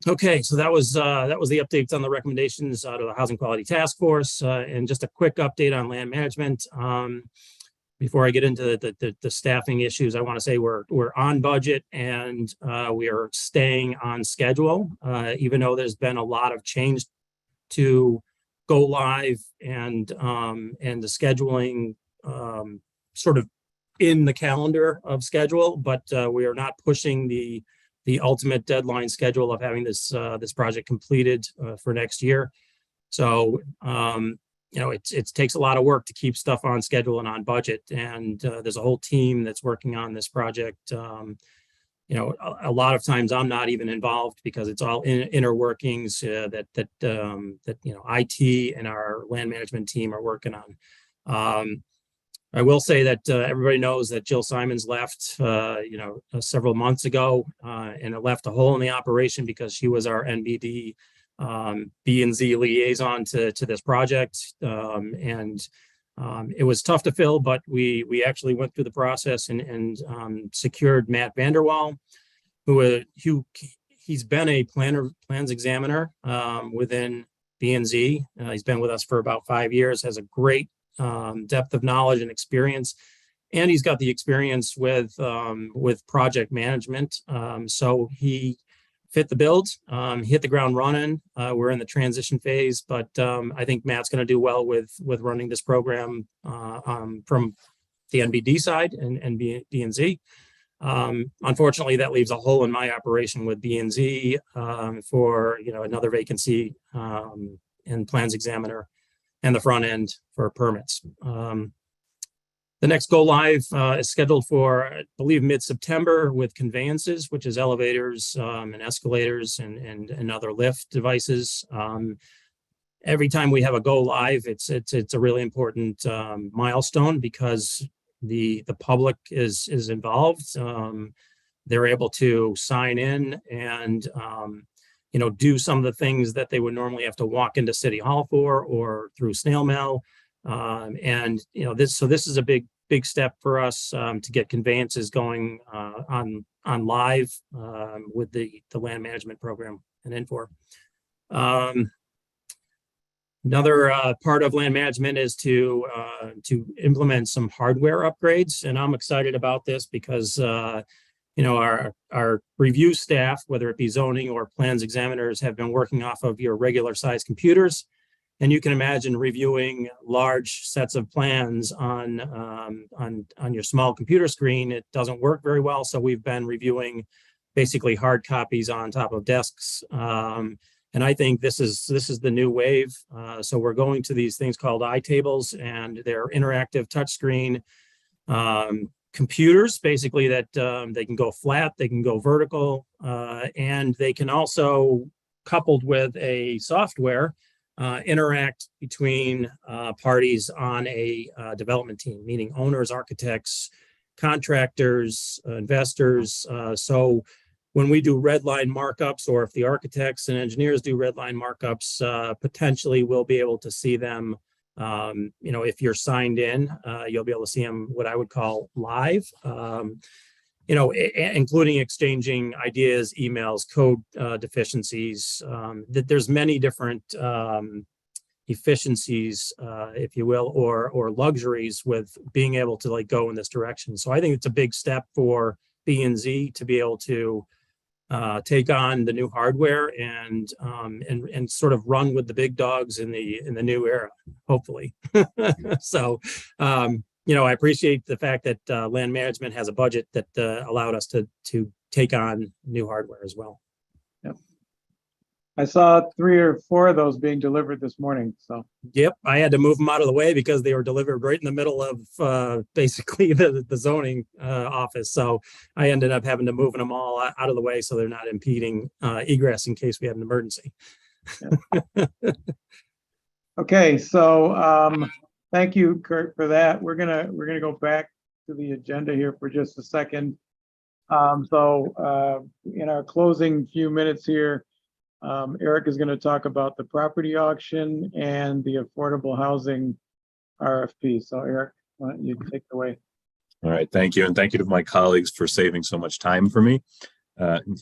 Okay, so that was the updates on the recommendations out of the Housing Quality Task Force, and just a quick update on land management. Before I get into the staffing issues, I want to say we're on budget and we are staying on schedule, even though there's been a lot of change to go live and the scheduling sort of in the calendar of schedule, but we are not pushing the ultimate deadline schedule of having this project completed for next year. So it takes a lot of work to keep stuff on schedule and on budget, and there's a whole team that's working on this project. A lot of times I'm not even involved because it's all inner workings that IT and our land management team are working on. I will say that everybody knows that Jill Simons left, several months ago, and it left a hole in the operation because she was our NBD B&Z liaison to this project, and it was tough to fill, but we actually went through the process and secured Matt Vanderwall, who he's been a plans examiner within B&Z. He's been with us for about 5 years, has a great depth of knowledge and experience, and he's got the experience with project management. So he fit the build, hit the ground running. We're in the transition phase, but I think Matt's going to do well with running this program from the NBD side and B&Z. Unfortunately, that leaves a hole in my operation with B&Z for another vacancy in plans examiner and the front end for permits. The next go live is scheduled for, I believe, mid-September with conveyances, which is elevators and escalators and other lift devices. Every time we have a go live, it's a really important milestone because the public is involved. They're able to sign in and do some of the things that they would normally have to walk into City Hall for or through snail mail. This is a big step for us to get conveyances going on live with the land management program and Infor. Another part of land management is to implement some hardware upgrades, and I'm excited about this because our review staff, whether it be zoning or plans examiners, have been working off of your regular size computers. And you can imagine reviewing large sets of plans on your small computer screen. It doesn't work very well. So we've been reviewing basically hard copies on top of desks. And I think this is the new wave. So we're going to these things called iTables, and they're interactive touchscreen computers, basically, that they can go flat, they can go vertical, and they can also, coupled with a software, interact between parties on a development team, meaning owners, architects, contractors, investors. So when we do red line markups, or if the architects and engineers do red line markups, potentially we'll be able to see them If you're signed in, you'll be able to see them what I would call live. Including exchanging ideas, emails, code deficiencies. That there's many different efficiencies, if you will, or luxuries with being able to like go in this direction. So I think it's a big step for B&Z to be able to take on the new hardware and sort of run with the big dogs in the new era, hopefully. So I appreciate the fact that land management has a budget that allowed us to take on new hardware as well. Yep. I saw 3 or 4 of those being delivered this morning. So yep, I had to move them out of the way because they were delivered right in the middle of basically the zoning office. So I ended up having to move them all out of the way so they're not impeding egress in case we had an emergency. Yep. Okay, so thank you, Kurt, for that. We're gonna go back to the agenda here for just a second. In our closing few minutes here, Eric is going to talk about the property auction and the affordable housing RFP. So Eric, why don't you take it away? All right, thank you. And thank you to my colleagues for saving so much time for me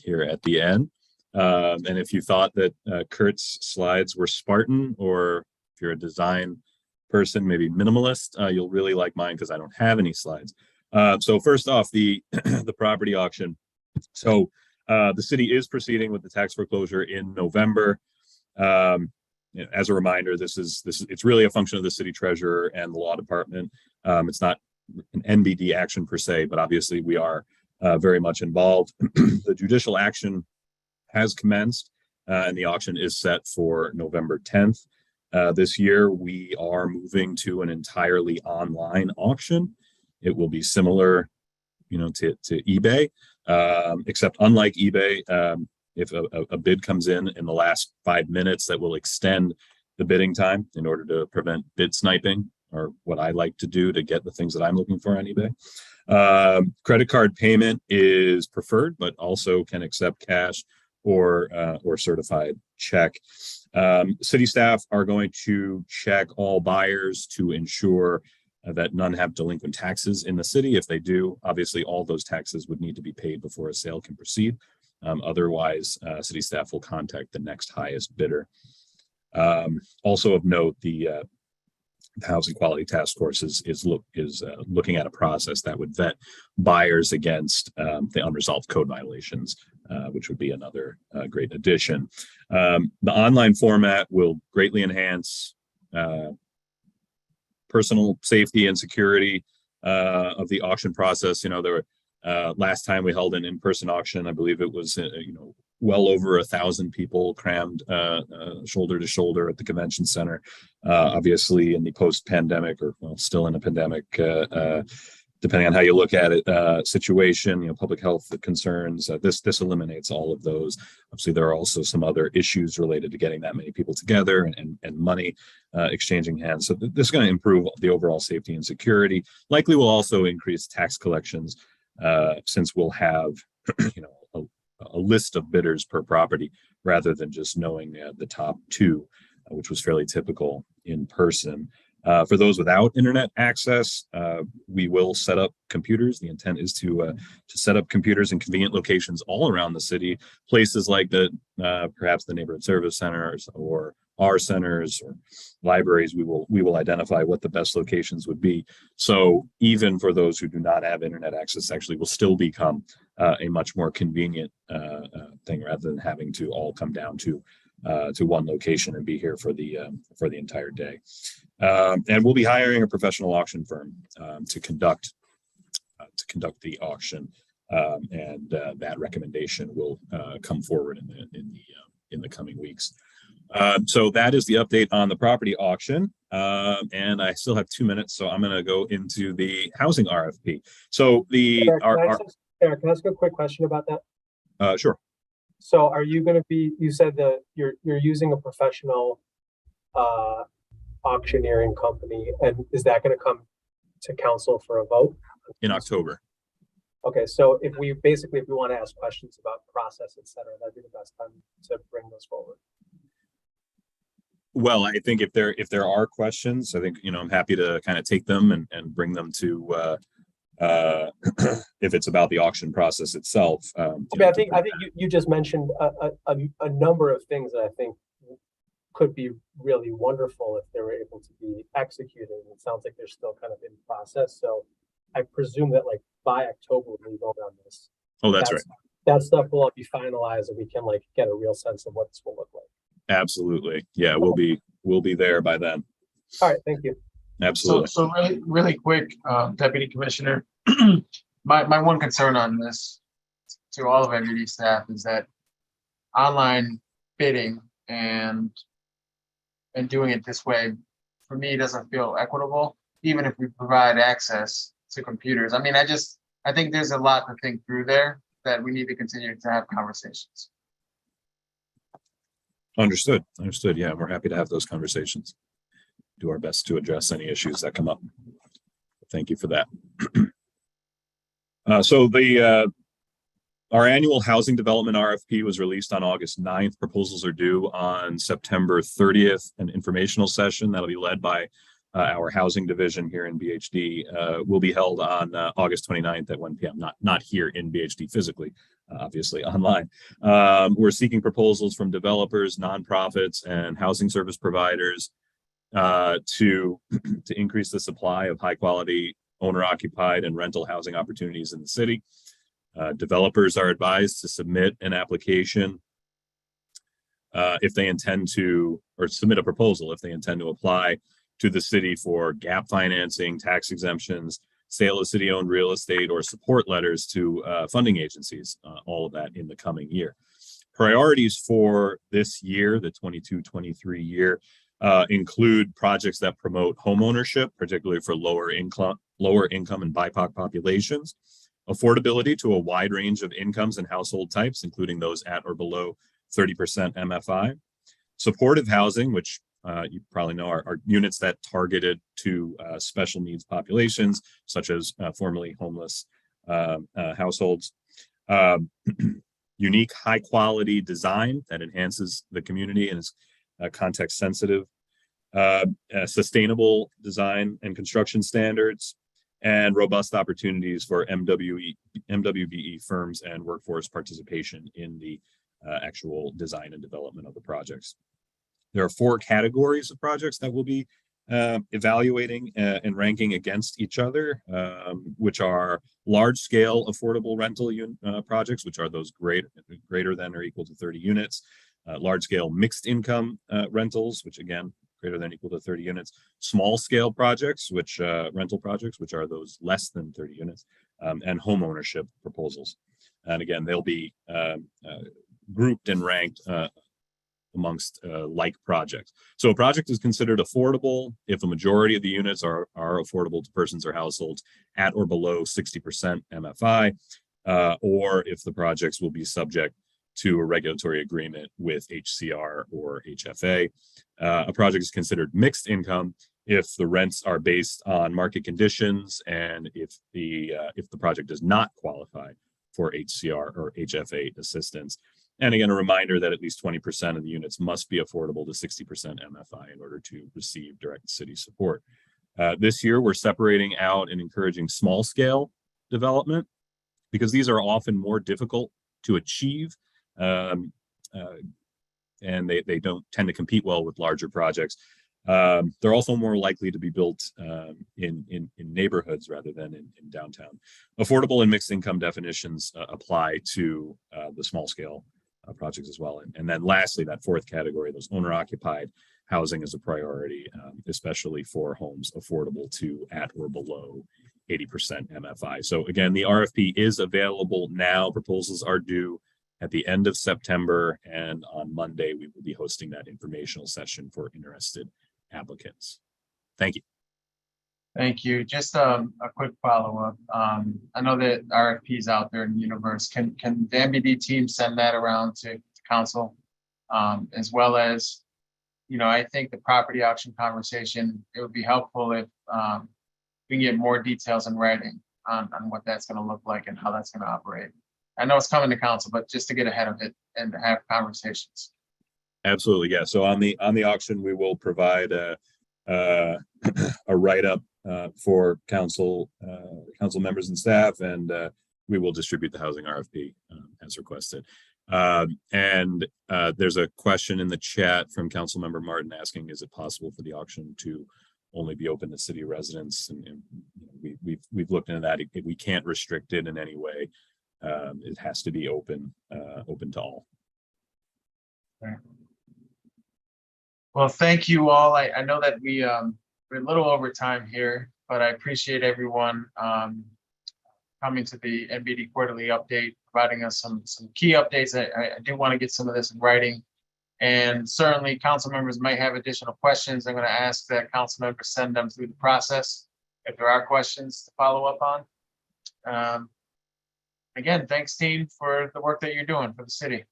here at the end. And if you thought that Kurt's slides were Spartan, or if you're a design person, maybe minimalist, you'll really like mine because I don't have any slides. So first off, the the property auction. So the city is proceeding with the tax foreclosure in November. As a reminder, it's really a function of the city treasurer and the law department. It's not an NBD action per se, but obviously we are very much involved. The judicial action has commenced, and the auction is set for November 10th. This year, we are moving to an entirely online auction. It will be similar, to eBay, except unlike eBay, if a bid comes in the last 5 minutes, that will extend the bidding time in order to prevent bid sniping, or what I like to do to get the things that I'm looking for on eBay. Credit card payment is preferred, but also can accept cash or certified check. City staff are going to check all buyers to ensure that none have delinquent taxes in the city. If they do, obviously all those taxes would need to be paid before a sale can proceed. Otherwise, city staff will contact the next highest bidder. Also of note, the Housing Quality Task Force is looking at a process that would vet buyers against the unresolved code violations, which would be another great addition. The online format will greatly enhance personal safety and security of the auction process. Last time we held an in-person auction, I believe it was well over 1,000 people crammed shoulder to shoulder at the convention center. Obviously, in the post-pandemic, or still in a pandemic, depending on how you look at it, situation, public health concerns, this eliminates all of those. Obviously, there are also some other issues related to getting that many people together and money exchanging hands. So this is going to improve the overall safety and security. Likely will also increase tax collections, since we'll have a list of bidders per property rather than just knowing the top 2, which was fairly typical in person. For those without internet access, we will set up computers. The intent is to set up computers in convenient locations all around the city, places like perhaps the neighborhood service centers or our centers or libraries. We will identify what the best locations would be. So even for those who do not have internet access, actually will still become a much more convenient thing, rather than having to all come down to one location and be here for the entire day. And we'll be hiring a professional auction firm to conduct the auction, and that recommendation will come forward in the coming weeks. So that is the update on the property auction, and I still have 2 minutes, so I'm going to go into the housing RFP. So Eric, can I ask a quick question about that? Sure. So are you going to be? You said that you're using a professional auctioneering company, and is that going to come to council for a vote In October. Okay, so if we want to ask questions about process, et cetera, that'd be the best time to bring those forward. Well, I think if there are questions, I think, I'm happy to kind of take them and bring them to if it's about the auction process itself. I think you just mentioned a number of things that I think could be really wonderful if they were able to be executed. And it sounds like they're still kind of in process. So I presume that like by October we vote on this. Oh, that's right. That stuff will all be finalized and we can like get a real sense of what this will look like. Absolutely. Yeah, we'll be there by then. All right, thank you. Absolutely. So really quick, Deputy Commissioner, my one concern on this to all of NBD staff is that online bidding and doing it this way, for me, doesn't feel equitable, even if we provide access to computers. I mean, I think there's a lot to think through there that we need to continue to have conversations. Understood. Yeah, we're happy to have those conversations. Do our best to address any issues that come up. Thank you for that. Our annual housing development RFP was released on August 9th. Proposals are due on September 30th. An informational session that'll be led by our housing division here in BHD will be held on August 29th at 1 p.m. Not here in BHD physically, obviously online. We're seeking proposals from developers, nonprofits, and housing service providers to increase the supply of high quality owner-occupied and rental housing opportunities in the city. Developers are advised to submit an application if they intend to, or submit a proposal if they intend to apply to the city for gap financing, tax exemptions, sale of city-owned real estate, or support letters to funding agencies, all of that in the coming year. Priorities for this year, the 22-23 year, include projects that promote homeownership, particularly for lower income and BIPOC populations, affordability to a wide range of incomes and household types, including those at or below 30% MFI, supportive housing, which you probably know are units that targeted to special needs populations, such as formerly homeless households, unique high quality design that enhances the community and is context sensitive, sustainable design and construction standards, and robust opportunities for MWBE firms and workforce participation in the actual design and development of the projects. There are 4 categories of projects that we'll be evaluating and ranking against each other, which are large-scale affordable rental projects, which are those greater than or equal to 30 units, large-scale mixed-income rentals, which again, greater than or equal to 30 units, small-scale projects, which rental projects, which are those less than 30 units, and home ownership proposals. And again, they'll be grouped and ranked amongst like projects. So a project is considered affordable if a majority of the units are affordable to persons or households at or below 60% MFI, or if the projects will be subject to a regulatory agreement with HCR or HFA. A project is considered mixed income if the rents are based on market conditions and if the project does not qualify for HCR or HFA assistance. And again, a reminder that at least 20% of the units must be affordable to 60% MFI in order to receive direct city support. This year, we're separating out and encouraging small scale development because these are often more difficult to achieve. And they don't tend to compete well with larger projects. They're also more likely to be built in neighborhoods rather than in downtown. Affordable and mixed income definitions apply to the small scale projects as well. And then lastly, that 4th category, those owner occupied housing is a priority, especially for homes affordable to at or below 80% MFI. So again, the RFP is available now. Proposals are due at the end of September, and on Monday, we will be hosting that informational session for interested applicants. Thank you. Thank you. Just a quick follow-up. I know that RFPs out there in the universe. Can the NBD team send that around to council? As well as, I think the property auction conversation, it would be helpful if we can get more details in writing on what that's going to look like and how that's going to operate. I know it's coming to council, but just to get ahead of it and to have conversations. Absolutely, yeah. So on the auction, we will provide a write-up for council members and staff, and we will distribute the housing RFP as requested. And there's a question in the chat from Councilmember Martin asking, is it possible for the auction to only be open to city residents? And we've looked into that. We can't restrict it in any way. It has to be open to all. Well, thank you all. I know that we're a little over time here, but I appreciate everyone coming to the NBD quarterly update, providing us some key updates. I do want to get some of this in writing. And certainly council members might have additional questions. I'm going to ask that council members send them through the process if there are questions to follow up on. Again, thanks team for the work that you're doing for the city.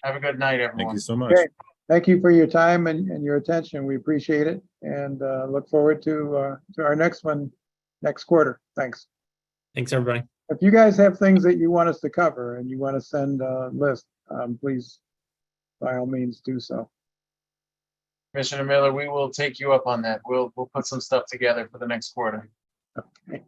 Have a good night, everyone. Thank you so much. Okay. Thank you for your time and your attention. We appreciate it, and look forward to our next one next quarter. Thanks. Thanks, everybody. If you guys have things that you want us to cover and you want to send a list, please, by all means, do so. Commissioner Miller, we will take you up on that. We'll put some stuff together for the next quarter. Okay.